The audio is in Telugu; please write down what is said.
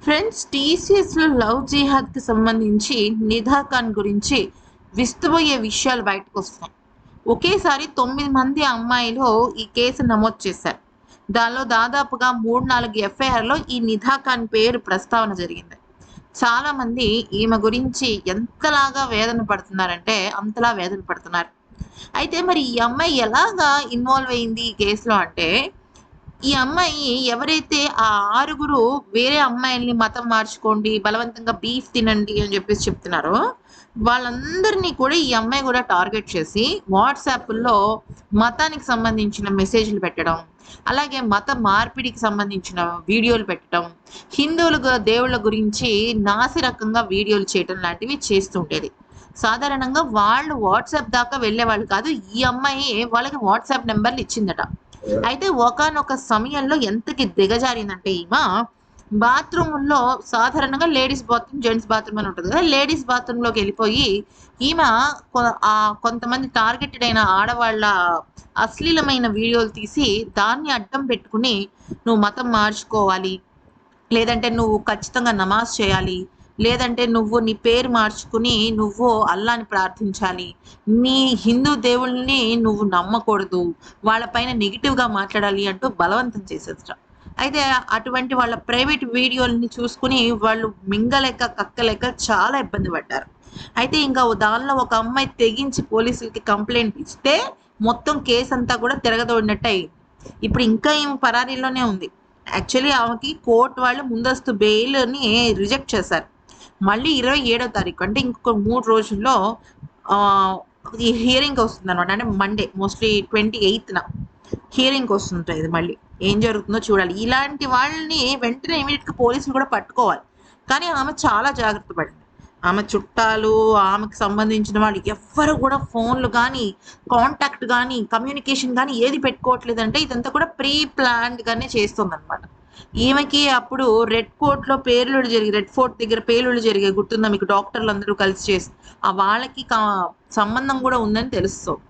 ఫ్రెండ్స్, టీసీఎస్లో లవ్ జిహాద్కి సంబంధించి నిధా ఖాన్ గురించి విస్తుపోయే విషయాలు బయటకు వస్తున్నాయి. ఒకేసారి 9 మంది అమ్మాయిలు ఈ కేసు నమోదు చేశారు. దానిలో దాదాపుగా 3-4 ఎఫ్ఐఆర్లో ఈ నిధా ఖాన్ పేరు ప్రస్తావన జరిగింది. చాలామంది ఈమె గురించి ఎంతలాగా వేదన పడుతున్నారంటే అంతలా వేదన పడుతున్నారు. అయితే మరి ఈ అమ్మాయి ఎలాగా ఇన్వాల్వ్ అయింది ఈ కేసులో అంటే, ఈ అమ్మాయి ఎవరైతే ఆ 6గురు వేరే అమ్మాయిల్ని మతం మార్చుకోండి, బలవంతంగా బీఫ్ తినండి అని చెప్పేసి చెప్తున్నారో, వాళ్ళందరినీ కూడా ఈ అమ్మాయి కూడా టార్గెట్ చేసి వాట్సాప్‌లో మతానికి సంబంధించిన మెసేజ్‌లు పెట్టడం, అలాగే మత మార్పిడికి సంబంధించిన వీడియోలు పెట్టడం, హిందువులుగా దేవుళ్ళ గురించి నాసిరకంగా వీడియోలు చేయటం లాంటివి చేస్తుంటేది. సాధారణంగా వాళ్ళు వాట్సాప్ దాకా వెళ్ళేవాళ్ళు కాదు. ఈ అమ్మాయి వాళ్ళకి వాట్సాప్ నంబర్‌లు ఇచ్చిందట. అయితే ఒకానొక సమయంలో ఎంతకి దిగజారిందంటే బాత్రూముల్లో సాధారణంగా లేడీస్ బాత్రూమ్, జెంట్స్ బాత్రూమ్ అని ఉంటది కదా! లేడీస్ బాత్రూమ్‌లోకి వెళ్ళిపోయి ఈమె కొంతమంది టార్గెటెడ్ అయిన ఆడవాళ్ళ అశ్లీలమైన వీడియోలు తీసి దాన్ని అడ్డం పెట్టుకొని, "నువ్వు మతం మార్చుకోవాలి. లేదంటే నువ్వు ఖచ్చితంగా నమాజ్ చేయాలి. లేదంటే నువ్వు నీ పేరు మార్చుకుని నువ్వు అల్లాని ప్రార్థించాలి. నీ హిందూ దేవుళ్ళని నువ్వు నమ్మకూడదు. వాళ్ళ పైన నెగెటివ్‌గా మాట్లాడాలి" అంటూ బలవంతం చేసేదట. అయితే అటువంటి వాళ్ళ ప్రైవేట్ వీడియోలని చూసుకొని వాళ్ళు మింగలేక, కక్కలేక చాలా ఇబ్బంది పడ్డారు. అయితే ఇంకా దానిలో ఒక అమ్మాయి తెగించి పోలీసులకి కంప్లెయింట్ ఇస్తే మొత్తం కేసంతా కూడా తిరగదోడినట్టు అయింది. ఇప్పుడు ఇంకా ఈమె పరారీలోనే ఉంది. యాక్చువల్లీ ఆమెకి కోర్ట్ వాళ్ళు ముందస్తు బెయిల్‌ని రిజెక్ట్ చేశారు. మళ్ళీ 27వ తారీఖు అంటే ఇంకొక 3 రోజుల్లో ఆహ్, ఈ హియరింగ్ వస్తుందనమాట. అంటే మండే మోస్ట్‌లీ 28న హియరింగ్‌కి వస్తుంటది మళ్ళీ. ఏం జరుగుతుందో చూడాలి. ఇలాంటి వాళ్ళని వెంటనే ఇమ్మీడియేట్‌గా పోలీసులు కూడా పట్టుకోవాలి. కానీ ఆమె చాలా జాగ్రత్త పడింది. ఆమె చుట్టాలు, ఆమెకు సంబంధించిన వాళ్ళు ఎవ్వరు కూడా ఫోన్‌లు గానీ, కాంటాక్ట్ గానీ, కమ్యూనికేషన్ గానీ ఏది పెట్టుకోవట్లేదంటే ఇదంతా కూడా ప్రీ ప్లాన్డ్‌గానే చేస్తుందనమాట. ఈమెకి అప్పుడు రెడ్ ఫోర్ట్ దగ్గర పేలుళ్ళు జరిగాయి. గుర్తుందా మీకు? డాక్టర్లందరూ కలిసి వాళ్ళకి సంబంధం గూడా ఉందని తెలుస్తోంది.